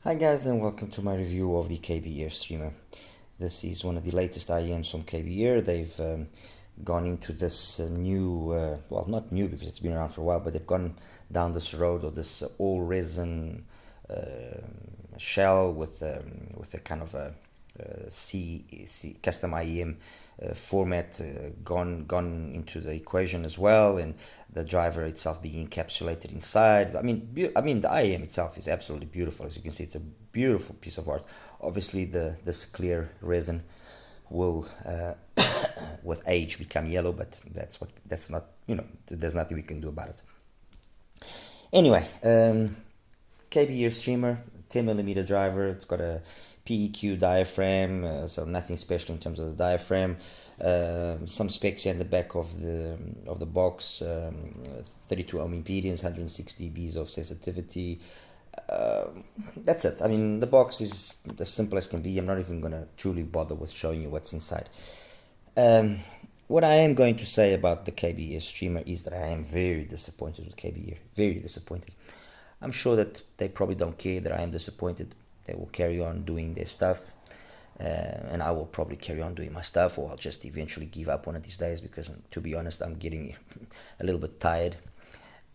Hi guys, and welcome to my review of the KBEAR streamer. This is one of the latest IEMs from KBEAR. They've gone into this new, well, not new because it's been around for a while, but they've gone down this road of this all resin shell with a kind of a C custom IEM format gone into the equation as well, and the driver itself being encapsulated inside. I mean, the IEM itself is absolutely beautiful. As you can see, it's a beautiful piece of art. Obviously, this clear resin will with age become yellow, but that's not, there's nothing we can do about it. Anyway, KBEAR streamer, 10mm driver. It's got a PEQ diaphragm, so nothing special in terms of the diaphragm. Some specs here in the back of the box: 32 ohm impedance, 160 dBs of sensitivity. That's it. I mean, the box is as simple as can be. I'm not even gonna truly bother with showing you what's inside. What I am going to say about the KBEAR streamer is that I am very disappointed with KBEAR. Very disappointed. I'm sure that they probably don't care that I am disappointed. They will carry on doing their stuff, and I will probably carry on doing my stuff, or I'll just eventually give up one of these days because, to be honest, I'm getting a little bit tired.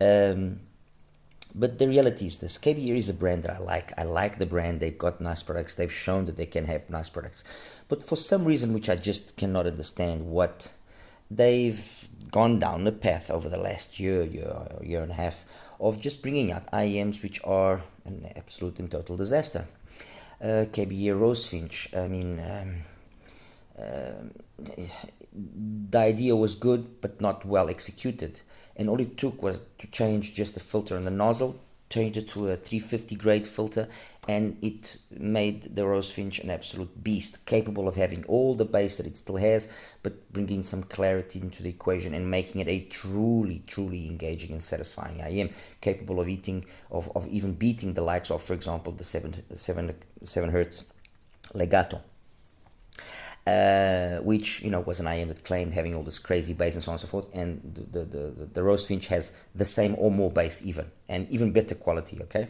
But the reality is this: KBEAR is a brand that I like. I like the brand. They've got nice products. They've shown that they can have nice products. But for some reason, which I just cannot understand, what they've gone down the path over the last year and a half of just bringing out IEMs which are an absolute and total disaster. KBEAR Rosefinch. I mean, the idea was good but not well executed, and all it took was to change just the filter on the nozzle, change it to a 350 grade filter, and it made the Rosefinch an absolute beast, capable of having all the bass that it still has, but bringing some clarity into the equation and making it a truly engaging and satisfying IEM, capable of even beating the likes of, for example, the 7 hertz legato. Which was an IEM that claimed having all this crazy bass and so on and so forth, and the Rosefinch has the same or more bass even better quality. Okay.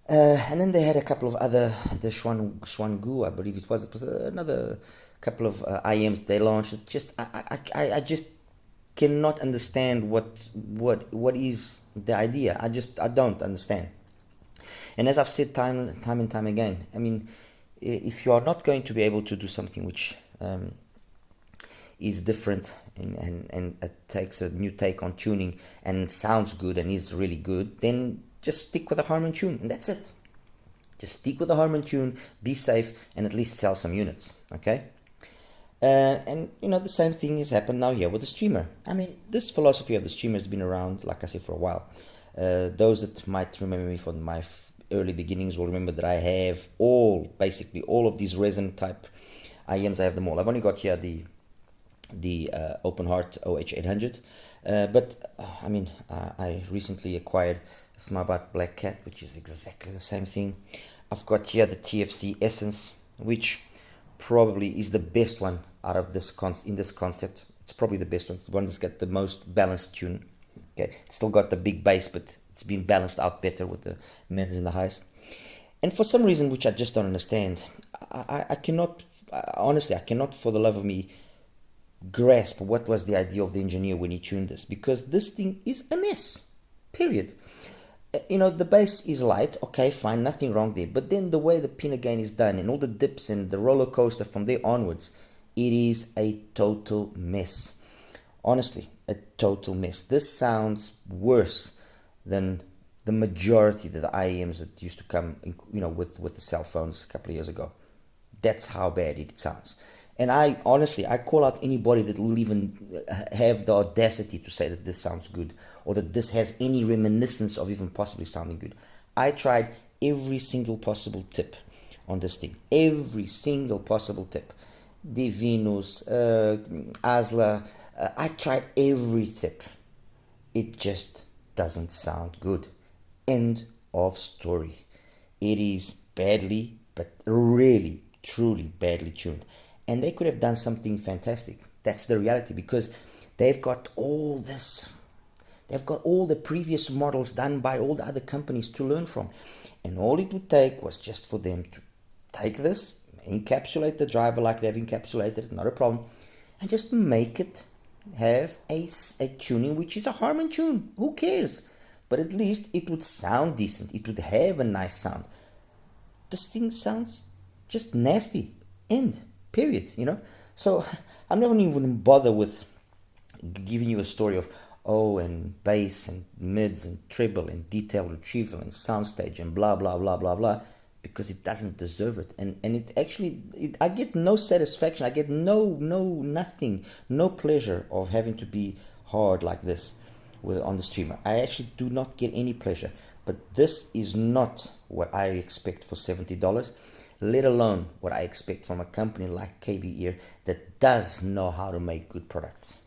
And then they had a couple of other, the Schwangu, I believe it was another couple of IEMs they launched. It just I just cannot understand what is the idea. I don't understand. And as I've said time and time again, I mean, if you are not going to be able to do something which is different and takes a new take on tuning and sounds good and is really good, then just stick with a Harman tune, and that's it. Just stick with a Harman tune, be safe, and at least sell some units. Okay. And the same thing has happened now here with the streamer. I mean, this philosophy of the streamer has been around, like I said, for a while. Those that might remember me from my early beginnings will remember that I have basically all of these resin type IEMs. I have them all. I've only got here the Open Heart OH800, but I mean, I recently acquired a Smartbat Black Cat, which is exactly the same thing. I've got here the TFC Essence, which probably is the best one out of this in this concept. It's probably the best one. It's the one that's got the most balanced tune. Okay, it's still got the big bass, but it's been balanced out better with the mids and the highs. And for some reason, which I just don't understand, I cannot, honestly, I cannot for the love of me grasp what was the idea of the engineer when he tuned this, because this thing is a mess, period. The bass is light, okay, fine, nothing wrong there, but then the way the pin gain is done and all the dips and the roller coaster from there onwards, it is a total mess. Honestly, a total mess. This sounds worse than the majority of the IEMs that used to come with the cell phones a couple of years ago. That's how bad it sounds. And I call out anybody that will even have the audacity to say that this sounds good, or that this has any reminiscence of even possibly sounding good. I tried every single possible tip on this thing. Every single possible tip. Divinus, Asla, I tried every tip. It just doesn't sound good. End of story. It is badly, but really, truly badly tuned. And they could have done something fantastic. That's the reality, because they've got all this They've got all the previous models done by all the other companies to learn from. And all it would take was just for them to take this, encapsulate the driver like they've encapsulated it, not a problem, and just make it have a tuning which is a Harman tune. Who cares? But at least it would sound decent. It would have a nice sound. This thing sounds just nasty. End. Period. So I'm never even bother with giving you a story of and bass and mids and treble and detail retrieval and soundstage and blah blah blah blah blah, because it doesn't deserve it. And it actually, I get no satisfaction. I get nothing, no pleasure of having to be hard like this on the streamer. I actually do not get any pleasure. But this is not what I expect for $70, let alone what I expect from a company like KBEAR that does know how to make good products.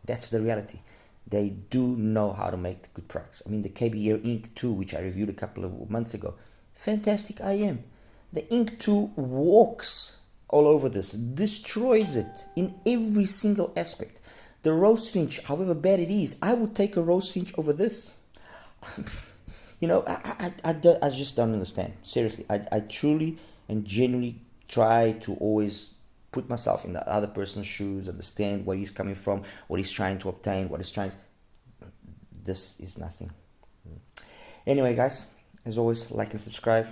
That's the reality. They do know how to make good products. I mean, the KBEAR Ink 2, which I reviewed a couple of months ago, fantastic IM. The Ink 2 walks all over this, destroys it in every single aspect. The Rosefinch, however bad it is, I would take a Rosefinch over this. I just don't understand. Seriously, I truly and genuinely try to always put myself in the other person's shoes, understand where he's coming from, what he's trying to obtain, this is nothing. Anyway, guys, as always, like and subscribe.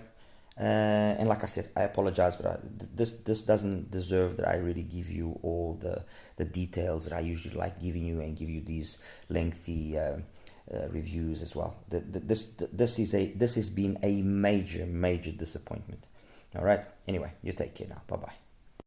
And like I said, I apologize, but this doesn't deserve that I really give you all the details that I usually like giving you, and give you these lengthy reviews as well. This has been a major disappointment. All right. Anyway, you take care now. Bye bye.